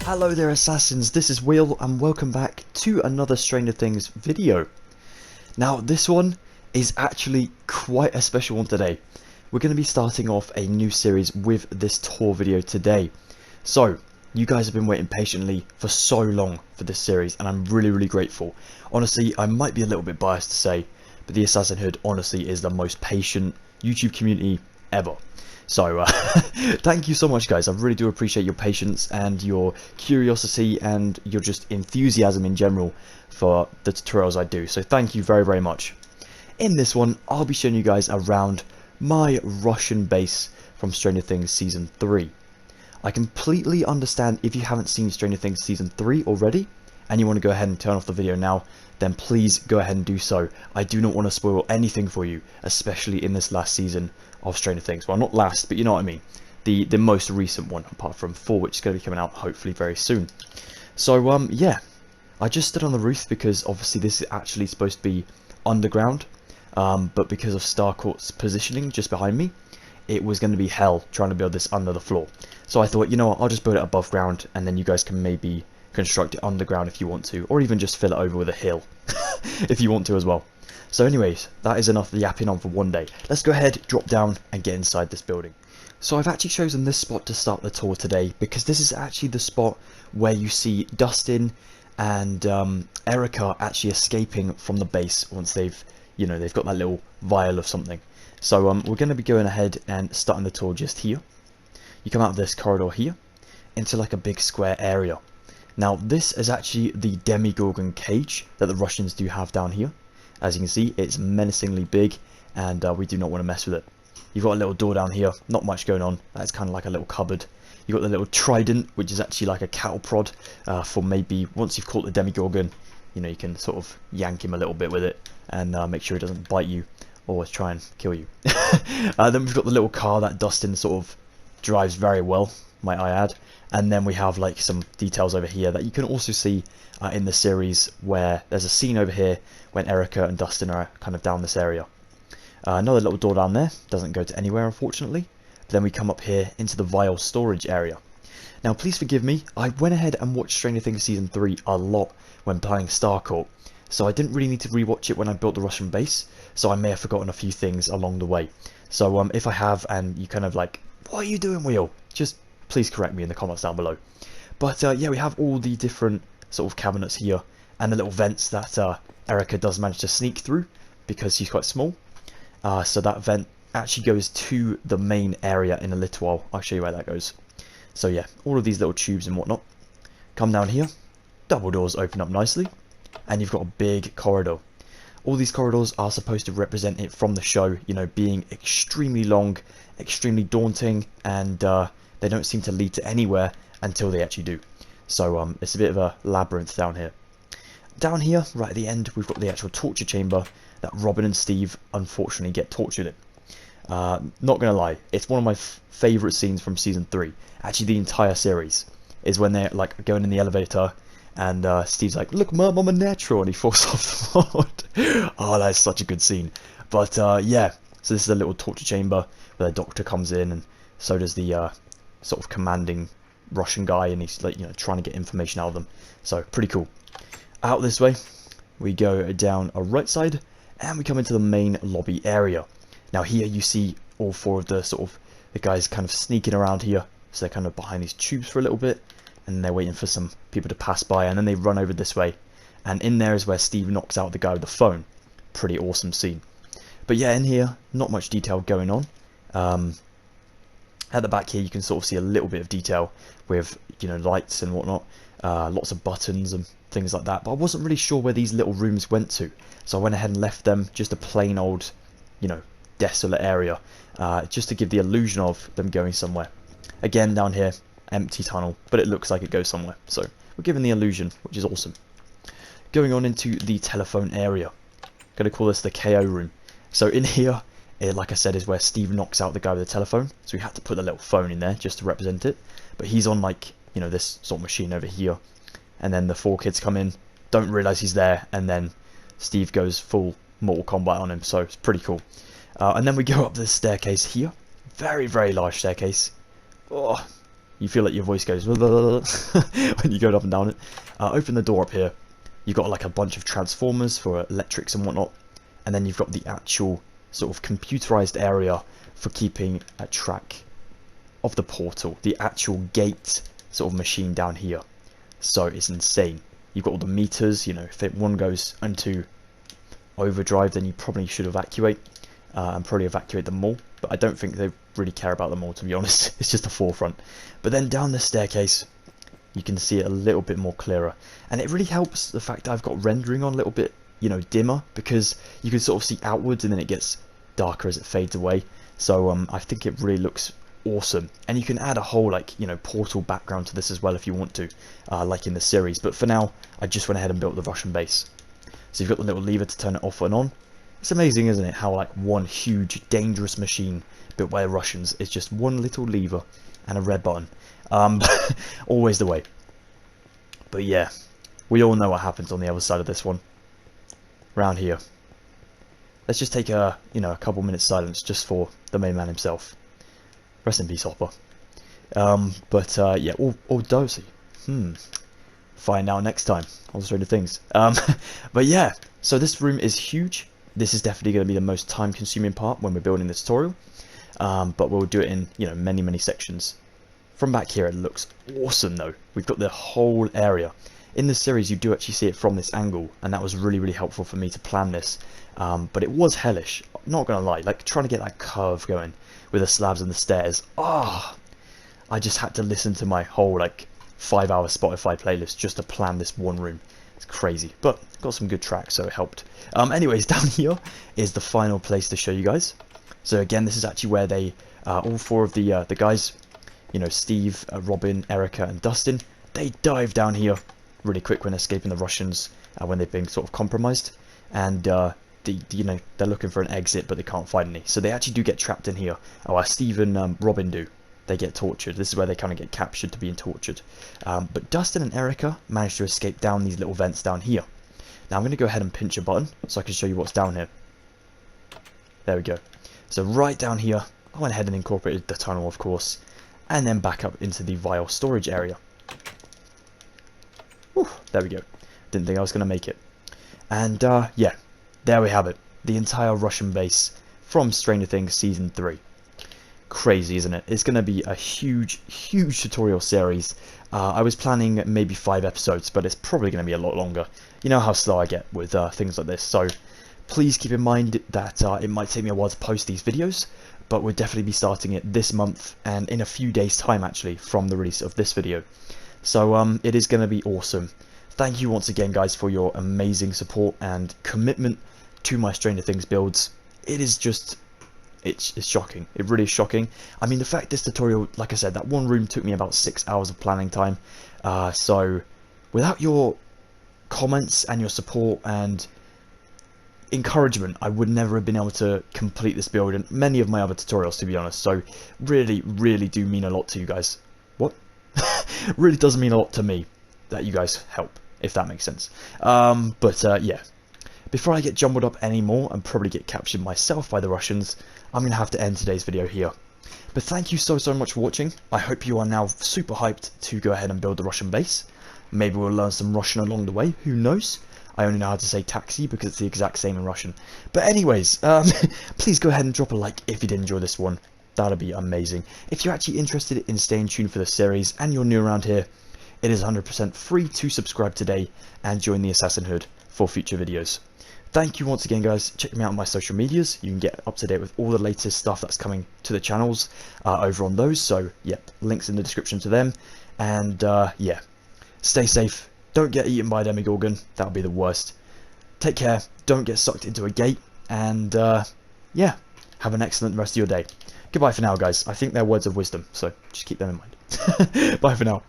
Hello there assassins, this is Will and welcome back to another Stranger Things video. Now this one is actually quite a special one today. We're going to be starting off a new series with this tour video today. So, you guys have been waiting patiently for so long for this series and I'm really grateful. Honestly, I might be a little bit biased to say, but the Assassinhood honestly is the most patient YouTube community ever. So, thank you so much guys, I really do appreciate your patience and your curiosity and your just enthusiasm in general for the tutorials I do, so thank you very much. In this one, I'll be showing you guys around my Russian base from Stranger Things Season 3. I completely understand if you haven't seen Stranger Things Season 3 already, and you want to go ahead and turn off the video now, then please go ahead and do so. I do not want to spoil anything for you, especially in this last season of Stranger Things. Well, not last, but you know what I mean. The most recent one, apart from 4, which is going to be coming out hopefully very soon. So, yeah. I just stood on the roof because obviously this is actually supposed to be underground. But because of Starcourt's positioning just behind me, it was going to be hell trying to build this under the floor. So I thought, you know what, I'll just build it above ground and then you guys can maybe construct it underground if you want to, or even just fill it over with a hill if you want to as well. So anyways, that is enough yapping on for one day. Let's go ahead, drop down and get inside this building. So I've actually chosen this spot to start the tour today because this is actually the spot where you see Dustin and Erica actually escaping from the base once they've got that little vial of something. So we're going to be going ahead and starting the tour just here. You come out of this corridor here into like a big square area. Now this is actually the Demogorgon cage that the Russians do have down here. As you can see, it's menacingly big and we do not want to mess with it. You've got a little door down here, not much going on, that's kind of like a little cupboard. You've got the little trident, which is actually like a cattle prod for maybe once you've caught the Demogorgon, you can sort of yank him a little bit with it and make sure he doesn't bite you or try and kill you. Then we've got the little car that Dustin sort of drives very well, might I add. And then we have like some details over here that you can also see in the series, where there's a scene over here when Erica and Dustin are kind of down this area. Another little door down there, doesn't go to anywhere unfortunately. Then we come up here into the vial storage area. Now please forgive me, I went ahead and watched Stranger Things Season 3 a lot when playing Starcourt, so I didn't really need to rewatch it when I built the Russian base, so I may have forgotten a few things along the way. So if I have and you kind of like, what are you doing, Will? Just please correct me in the comments down below. But yeah, we have all the different sort of cabinets here and the little vents that Erica does manage to sneak through because she's quite small. So that vent actually goes to the main area in a little while. I'll show you where that goes. So yeah, all of these little tubes and whatnot. Come down here, double doors open up nicely, and you've got a big corridor. All these corridors are supposed to represent it from the show, being extremely long, extremely daunting, and they don't seem to lead to anywhere until they actually do. So it's a bit of a labyrinth down here. Down here, right at the end, we've got the actual torture chamber that Robin and Steve unfortunately get tortured in. Not gonna lie, it's one of my favourite scenes from Season 3. Actually, the entire series is when they're like going in the elevator and Steve's like, "Look, Mum, I'm a natural," and he falls off the floor. Oh, that's such a good scene. But yeah, so this is a little torture chamber where the doctor comes in, and so does the sort of commanding Russian guy, and he's like, trying to get information out of them. So pretty cool. Out this way, we go down a right side, and we come into the main lobby area. Now here you see all 4 of the guys kind of sneaking around here. So they're kind of behind these tubes for a little bit, and they're waiting for some people to pass by, and then they run over this way. And in there is where Steve knocks out the guy with the phone. Pretty awesome scene. But yeah, in here, not much detail going on. At the back here, you can sort of see a little bit of detail with, lights and whatnot. Lots of buttons and things like that. But I wasn't really sure where these little rooms went to. So I went ahead and left them just a plain old, desolate area. Just to give the illusion of them going somewhere. Again, down here, empty tunnel, but it looks like it goes somewhere. So we're given the illusion, which is awesome. Going on into the telephone area. Going to call this the KO room. So in here, like I said, is where Steve knocks out the guy with the telephone. So we had to put the little phone in there just to represent it. But he's on like, this sort of machine over here. And then the 4 kids come in, don't realise he's there, and then Steve goes full Mortal Kombat on him. So it's pretty cool. And then we go up this staircase here. Very large staircase. Oh, You feel like your voice goes when you go up and down it. Open the door up here. You've got like a bunch of transformers for electrics and whatnot. And then you've got the actual sort of computerized area for keeping a track of the portal. The actual gate sort of machine down here. So it's insane. You've got all the meters, you know, if one goes into overdrive, then you probably should evacuate. And probably evacuate them all. But I don't think they really care about them all, to be honest. It's just the forefront. But then down the staircase, you can see it a little bit more clearer. And it really helps the fact that I've got rendering on a little bit, you know, dimmer, because you can sort of see outwards and then it gets darker as it fades away. So I think it really looks awesome. And you can add a whole, like, you know, portal background to this as well if you want to, like in the series. But for now, I just went ahead and built the Russian base. So you've got the little lever to turn it off and on. It's amazing, isn't it, how like one huge dangerous machine built by the Russians is just one little lever and a red button. Always the way. But yeah, we all know what happens on the other side of this one. Round here. Let's just take a, you know, a couple minutes silence just for the main man himself. Rest in peace, Hopper. Yeah, all dozy. Find out next time on Stranger Things. But yeah, so this room is huge. This is definitely going to be the most time-consuming part when we're building the tutorial. But we'll do it in, you know, many sections. From back here, it looks awesome, though. We've got the whole area. In the series, you do actually see it from this angle, and that was really helpful for me to plan this. But it was hellish, not gonna lie. Like trying to get that curve going with the slabs and the stairs. I just had to listen to my whole like 5-hour Spotify playlist just to plan this one room. It's crazy, but got some good tracks, so it helped. Anyways, down here is the final place to show you guys. So again, this is actually where they, all four of the guys, you know, Steve, Robin, Erica, and Dustin, they dive down here really quick when escaping the Russians, when they've been sort of compromised, and you know, they're looking for an exit, but they can't find any. So they actually do get trapped in here. Steve and Robin do. They get tortured. This is where they kind of get captured to being tortured. But Dustin and Erica managed to escape down these little vents down here. Now I'm going to go ahead and pinch a button so I can show you what's down here. There we go. So right down here, I went ahead and incorporated the tunnel, of course, and then back up into the vial storage area. Whew, there we go. Didn't think I was going to make it. And yeah, there we have it. The entire Russian base from Stranger Things Season 3. Crazy, isn't it? It's going to be a huge tutorial series. I was planning maybe 5 episodes, but it's probably going to be a lot longer. You know how slow I get with things like this, so please keep in mind that it might take me a while to post these videos, but we'll definitely be starting it this month and in a few days time actually from the release of this video. So it is going to be awesome. Thank you once again guys for your amazing support and commitment to my Stranger Things builds. It is just, it's shocking. It really is shocking. I mean, the fact this tutorial, like I said, that one room took me about 6 hours of planning time. So without your comments and your support and encouragement, I would never have been able to complete this build and many of my other tutorials, to be honest. So really do mean a lot to you guys. What? Really does mean a lot to me that you guys help, if that makes sense. Yeah. Before I get jumbled up anymore and probably get captured myself by the Russians, I'm going to have to end today's video here. But thank you so much for watching. I hope you are now super hyped to go ahead and build the Russian base. Maybe we'll learn some Russian along the way, who knows? I only know how to say taxi because it's the exact same in Russian. But anyways, please go ahead and drop a like if you did enjoy this one. That'd be amazing. If you're actually interested in staying tuned for the series and you're new around here, it is 100% free to subscribe today and join the Assassin Hood for future videos. Thank you once again guys. Check me out on my social medias. You can get up to date with all the latest stuff that's coming to the channels over on those. So yep, links in the description to them. And yeah, stay safe. Don't get eaten by a Demogorgon. That would be the worst. Take care. Don't get sucked into a gate. And yeah, have an excellent rest of your day. Goodbye for now guys. I think they're words of wisdom, so just keep them in mind. Bye for now.